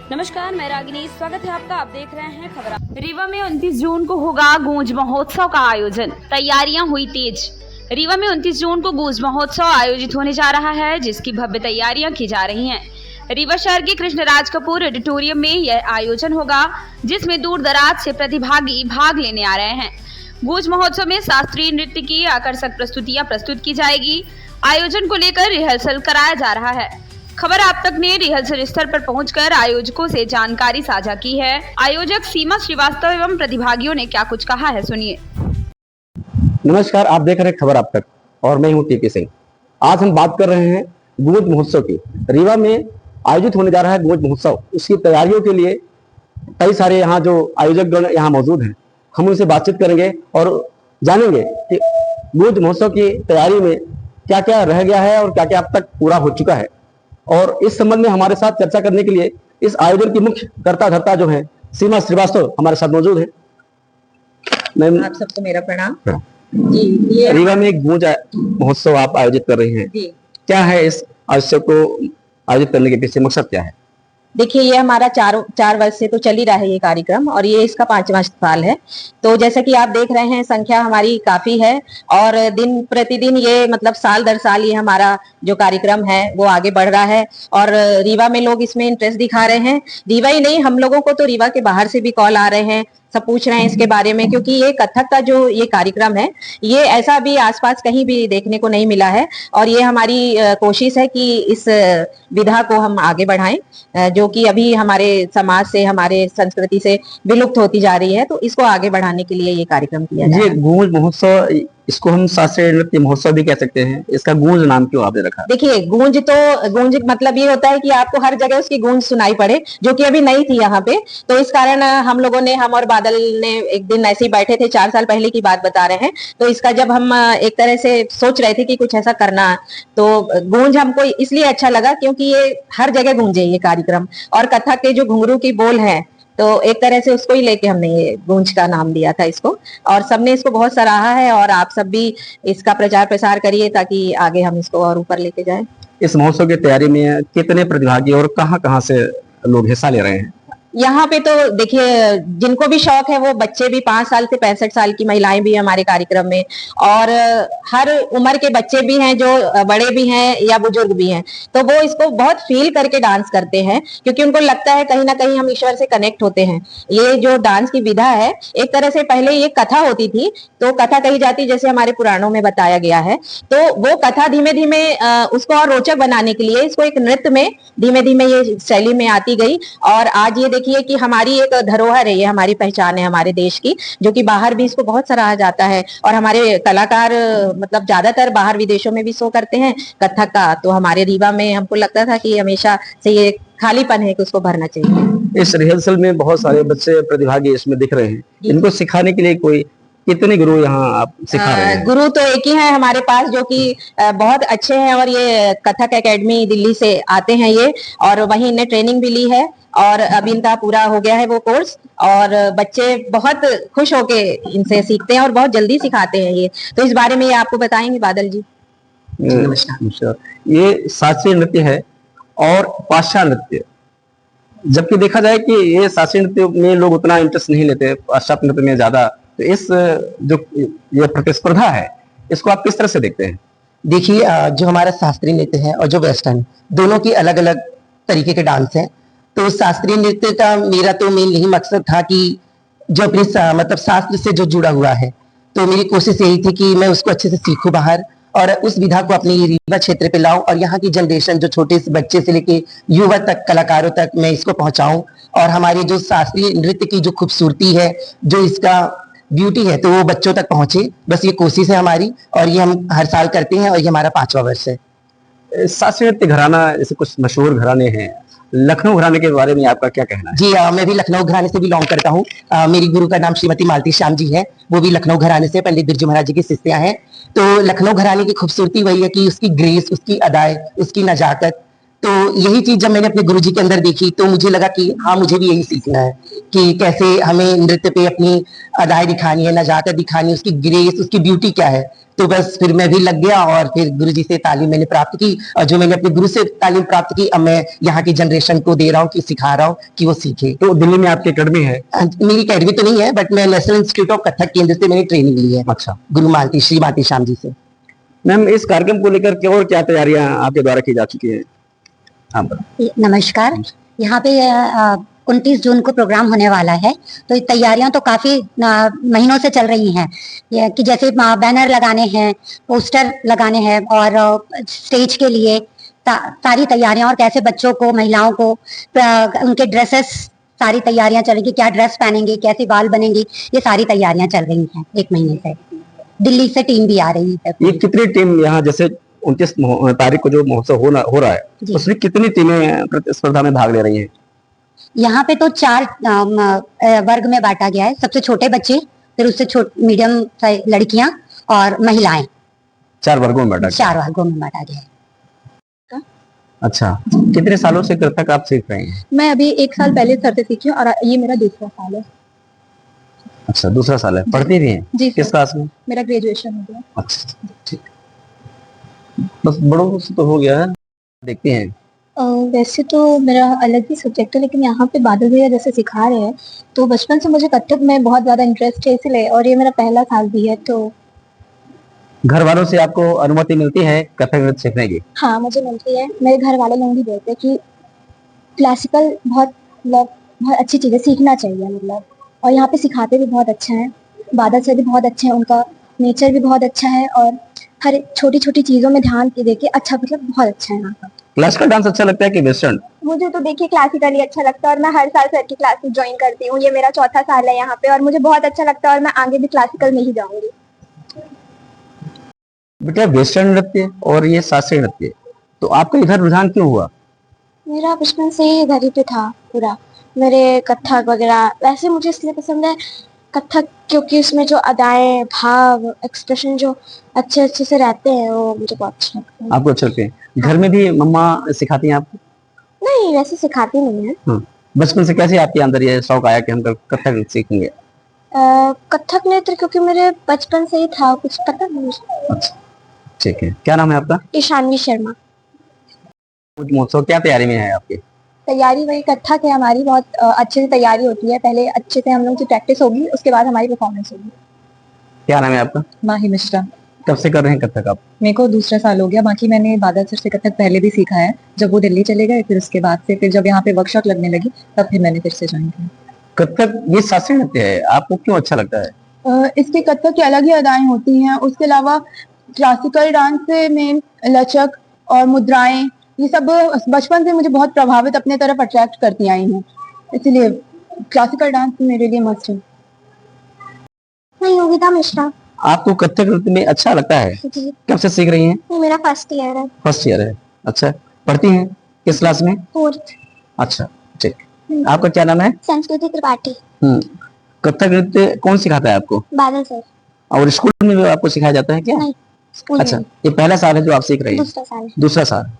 नमस्कार, मैं रागिनी। स्वागत है आपका। आप देख रहे हैं खबर। रीवा में 29 जून को होगा गूंज महोत्सव का आयोजन। तैयारियां हुई तेज। रीवा में 29 जून को गूंज महोत्सव आयोजित होने जा रहा है, जिसकी भव्य तैयारियां की जा रही हैं। रीवा शहर के कृष्णराज कपूर ऑडिटोरियम में यह आयोजन होगा, जिसमें दूर दराज से प्रतिभागी भाग लेने आ रहे हैं। गूंज महोत्सव में शास्त्रीय नृत्य की आकर्षक प्रस्तुतियां प्रस्तुत की जाएगी। आयोजन को लेकर रिहर्सल कराया जा रहा है। खबर आप तक ने रिहर्सल स्थल पर पहुंचकर आयोजकों से जानकारी साझा की है। आयोजक सीमा श्रीवास्तव एवं प्रतिभागियों ने क्या कुछ कहा है, सुनिए। नमस्कार, आप देख रहे हैं खबर आप तक और मैं हूं टीपी सिंह। आज हम बात कर रहे हैं गूंज महोत्सव की। रीवा में आयोजित होने जा रहा है गूंज महोत्सव। उसकी तैयारियों के लिए कई सारे यहाँ जो आयोजक गण यहाँ मौजूद हैं, हम उनसे बातचीत करेंगे और जानेंगे कि गूंज महोत्सव की तैयारी में क्या क्या रह गया है और क्या क्या अब तक पूरा हो चुका है। और इस संबंध में हमारे साथ चर्चा करने के लिए इस आयोजन की मुख्य कर्ता धर्ता जो है सीमा श्रीवास्तव हमारे साथ मौजूद है। मैम, आप सबको मेरा प्रणाम। जी, ये रीवा में गूंज महोत्सव आप आयोजित कर रही हैं। जी, क्या है इस आयोजन को आयोजित करने के पीछे मकसद क्या है? देखिए, ये हमारा चार वर्ष से तो चल ही रहा है ये कार्यक्रम और ये इसका 5वां साल है। तो जैसा कि आप देख रहे हैं, संख्या हमारी काफी है और दिन प्रतिदिन ये मतलब साल दर साल ये हमारा जो कार्यक्रम है वो आगे बढ़ रहा है और रीवा में लोग इसमें इंटरेस्ट दिखा रहे हैं। रीवा ही नहीं, हम लोगों को तो रीवा के बाहर से भी कॉल आ रहे हैं, सब पूछ रहे हैं इसके बारे में, क्योंकि ये कथक का जो ये कार्यक्रम है ये ऐसा भी आसपास कहीं भी देखने को नहीं मिला है और ये हमारी कोशिश है कि इस विधा को हम आगे बढ़ाएं, जो कि अभी हमारे समाज से, हमारे संस्कृति से विलुप्त होती जा रही है। तो इसको आगे बढ़ाने के लिए ये कार्यक्रम किया जा रहा है। गूंज महोत्सव, इसको हम शास्त्रीय नृत्य महोत्सव भी कह सकते हैं। इसका गूंज नाम क्यों आपने रखा? देखिए, गूंज मतलब ये होता है कि आपको हर जगह उसकी गूंज सुनाई पड़े, जो कि अभी नहीं थी यहाँ पे। तो इस कारण हम लोगों ने, हम और बादल ने एक दिन ऐसे ही बैठे थे, 4 साल पहले की बात बता रहे हैं। तो इसका जब हम एक तरह से सोच रहे थे कि कुछ ऐसा करना, तो गूंज हमको इसलिए अच्छा लगा क्योंकि ये हर जगह गूंजे ये कार्यक्रम, और कथक के जो घुंघरू की बोल है तो एक तरह से उसको ही लेके हमने ये गूंज का नाम दिया था इसको, और सबने इसको बहुत सराहा है। और आप सब भी इसका प्रचार प्रसार करिए ताकि आगे हम इसको और ऊपर लेके जाएं। इस महोत्सव की तैयारी में कितने प्रतिभागी और कहां से लोग हिस्सा ले रहे हैं? यहाँ पे तो देखिए, जिनको भी शौक है वो बच्चे भी, 5 साल से 65 साल की महिलाएं भी हमारे कार्यक्रम में, और हर उम्र के बच्चे भी हैं, जो बड़े भी हैं या बुजुर्ग भी हैं। तो वो इसको बहुत फील करके डांस करते हैं, क्योंकि उनको लगता है कहीं ना कहीं हम ईश्वर से कनेक्ट होते हैं। ये जो डांस की विधा है, एक तरह से पहले ये कथा होती थी, तो कथा कही जाती जैसे हमारे पुराणों में बताया गया है। तो वो कथा धीमे धीमे उसको और रोचक बनाने के लिए इसको एक नृत्य में धीमे धीमे ये शैली में आती गई। और आज ये देखिए कि हमारी एक धरोहर है, ये हमारी पहचान है हमारे देश की, जो कि बाहर भी इसको बहुत सराहा जाता है। और हमारे कलाकार मतलब ज्यादातर बाहर विदेशों में भी शो करते हैं कथक का। तो हमारे रीवा में हमको लगता था कि हमेशा से ये खालीपन है कि उसको भरना चाहिए। इस रिहर्सल में बहुत सारे बच्चे प्रतिभागी इसमें दिख रहे हैं। इनको सिखाने के लिए कोई कितने गुरु यहाँ आप सिखा रहे हैं? गुरु तो एक ही है हमारे पास, जो कि बहुत अच्छे हैं, और ये कथक एकेडमी दिल्ली से आते हैं ये, और वहीं इन्हें ट्रेनिंग भी ली है और अभी इनका पूरा हो गया है वो कोर्स। और बच्चे बहुत खुश होके इनसे सीखते हैं और बहुत जल्दी सिखाते हैं ये। तो इस बारे में ये आपको बताएंगे बादल जी। नमस्कार। ये शास्त्रीय नृत्य है और पाश्चात्य नृत्य, जबकि देखा जाए कि ये शास्त्रीय नृत्य में लोग उतना इंटरेस्ट नहीं लेते, पाश्चात्य नृत्य में ज्यादा। तो इस जो ये प्रतिस्पर्धा है, इसको आप किस तरह से देखते हैं? देखिए, जो हमारा शास्त्रीय नृत्य है और जो वेस्टर्न, दोनों की अलग अलग तरीके के डांस हैं। तो शास्त्रीय नृत्य का मेरा तो मेन यही मकसद था कि जो अपने मतलब शास्त्र से जो जुड़ा हुआ है, तो मेरी कोशिश यही थी कि मैं उसको अच्छे से सीखूं बाहर और उस विधा को अपने रीवा क्षेत्र पे लाऊं और यहाँ की जनरेशन, जो छोटे से बच्चे से लेके युवा तक, कलाकारों तक मैं इसको पहुंचाऊं। और हमारी जो शास्त्रीय नृत्य की जो खूबसूरती है, जो इसका ब्यूटी है, तो वो बच्चों तक पहुंचे। बस ये कोशिश है हमारी और ये हम हर साल करते हैं और ये हमारा 5वां वर्ष है। शास्त्रीय नृत्य घराना, ऐसे कुछ मशहूर घराने हैं, लखनऊ घराने के बारे में आपका क्या कहना है? जी, मैं भी लखनऊ घराने से बिलोंग करता हूँ। मेरी गुरु का नाम श्रीमती मालती श्याम जी है, वो भी लखनऊ घराने से पंडित बिरजू महाराज जी की शिष्या हैं। तो लखनऊ घराने की खूबसूरती वही है कि उसकी ग्रेस, उसकी अदाएं, उसकी नजाकत, तो यही चीज जब मैंने अपने गुरुजी के अंदर देखी तो मुझे लगा कि हाँ मुझे भी यही सीखना है कि कैसे हमें नृत्य पे अपनी अदाएं दिखानी है, नजाकत दिखानी है, उसकी ग्रेस, उसकी ब्यूटी क्या है। तो बस फिर मैं भी लग गया और फिर गुरुजी से तालीम मैंने प्राप्त की, और जो मैंने अपने गुरु से तालीम प्राप्त की अब मैं यहाँ की जनरेशन को दे रहा हूँ, कि सिखा रहा हूँ कि वो सीखे। तो दिल्ली में आपकी अकेडमी है? मेरी अकेडमी तो नहीं है, बट मैं नेशनल इंस्टीट्यूट ऑफ कथक केंद्र से मैंने ट्रेनिंग ली है। अच्छा। गुरु मालती श्री मालती श्याम जी से। मैम, इस कार्यक्रम को लेकर और क्या तैयारियां आपके द्वारा की जा चुकी है? हाँ, नमस्कार। यहाँ पे 29 जून को प्रोग्राम होने वाला है, तो तैयारियां तो काफी महीनों से चल रही हैं। ये कि जैसे बैनर लगाने हैं, पोस्टर लगाने हैं, और स्टेज के लिए सारी तैयारियां, और कैसे बच्चों को, महिलाओं को उनके ड्रेसेस, सारी तैयारियां चल रही, क्या ड्रेस पहनेंगे, कैसे बाल बनेंगे, ये सारी तैयारियां चल रही हैं 1 महीने से। दिल्ली से टीम भी आ रही है। ये कितनी टीम यहाँ, जैसे 29 तारीख को जो महोत्सव हो रहा है, उसमें कितनी टीमें प्रतिस्पर्धा में भाग ले रही हैं? यहाँ पे तो 4 वर्ग में बांटा गया है। सबसे छोटे बच्चे, फिर उससे मीडियम लड़कियां और महिलाएं। 4 वर्गों में बांटा? 4 वर्गों में बांटा गया है। अच्छा, कितने सालों से कथक आप सीख रहे हैं? मैं अभी 1 साल पहले सर से सीखी हूँ और ये मेरा दूसरा साल है। अच्छा, दूसरा साल है। पढ़ती भी हैं? जी। किस क्लास में? मेरा ग्रेजुएशन हो गया। अच्छा, ठीक। बस बड़ों से तो हो गया है, देखते हैं। वैसे तो मेरा अलग ही सब्जेक्ट है, लेकिन यहाँ पे बादल भैया जैसे सिखा रहे हैं, तो बचपन से मुझे कथक में बहुत ज्यादा इंटरेस्ट है, इसलिए, और ये मेरा पहला साल भी है। तो घर वालों से आपको अनुमति मिलती है कथक नृत्य सीखने की? हाँ, मुझे मिलती है। मेरे घर वाले लोग भी बोलते हैं कि क्लासिकल बहुत अच्छी चीज़ है, सीखना चाहिए मतलब। और यहाँ पे सिखाते भी बहुत अच्छा है। बादल सर भी बहुत अच्छे हैं, उनका नेचर भी बहुत अच्छा है, और हर छोटी छोटी चीजों में ध्यान देके अच्छा, मतलब बहुत अच्छा है यहाँ का। क्लासिकल डांस अच्छा लगता है कि वेस्टर्न? मुझे तो देखिए क्लासिकली अच्छा लगता है, और मैं हर साल सर की क्लासेस ज्वाइन करती हूँ। ये मेरा 4था साल है यहाँ पे, और मुझे बहुत अच्छा लगता है, और मैं आगे भी क्लासिकल में ही जाऊंगी। बेटा, वेस्टर्न नृत्य और ये शास्त्रीय नृत्य, तो आपका इधर रुझान क्यों हुआ? मेरा बचपन से ही इधर ही पे था पूरा। मेरे कथक वगैरह वैसे मुझे इसलिए पसंद है कथक, क्योंकि उसमें जो अदाएं, भाव, एक्सप्रेशन जो अच्छे अच्छे से रहते हैं, वो मुझे बहुत अच्छा लगता है। आपको अच्छा लगता है? घर में भी मम्मा सिखाती हैं आपको? नहीं, वैसे सिखाती नहीं है। बच्चन से कैसे आपके अंदर ये शौक आया कि हम कथक सीखेंगे? कथक नृत्य क्योंकि मेरे बचपन से ही था, कुछ पता नहीं मुझे। अच्छा, ठीक है। क्या नाम है आपका? ईशानवी शर्मा। महोत्सव क्या तैयारी में है आपके? तैयारी वही कथक है हमारी, बहुत अच्छे से तैयारी होती है। पहले अच्छे से हम लोग की प्रैक्टिस होगी, उसके बाद हमारी परफॉर्मेंस होगी। क्या नाम है आपका? माही मिश्रा। कब से कर रहे हैं कथक आप? मेरे को दूसरा साल हो गया। बाकी मैंने बादल सर से कथक पहले भी सीखा है, जब वो दिल्ली चले गए, फिर उसके बाद से फिर जब यहाँ पे वर्कशॉप लगने लगी, तब फिर मैंने फिर से ज्वाइन किया। कथक ये शास्त्रीय नृत्य है, आपको क्यों अच्छा लगता है? इसके कथक की अलग ही अदाएं होती हैं। उसके अलावा क्लासिकल डांस में लचक और मुद्राएं, ये सब बचपन से मुझे बहुत प्रभावित, अपने तरफ अट्रैक्ट करती आई हैं, इसलिए क्लासिकल डांस मेरे लिए मस्ट है। मैं योगिता मिश्रा। आपको कथक नृत्य में अच्छा लगता है? जी। कब से सीख रही हैं? ये मेरा फर्स्ट ईयर है। फर्स्ट ईयर है। अच्छा, पढ़ती हैं किस क्लास में? 4th। अच्छा, ठीक। आपका क्या नाम है? संस्कृति त्रिपाठी। कथक नृत्य कौन सिखाता है आपको? बादल सर। और स्कूल में भी आपको सिखाया जाता है क्या? नहीं, स्कूल अच्छा, में। ये पहला साल है जो आप सीख रही हैं? दूसरा साल है। दूसरा साल।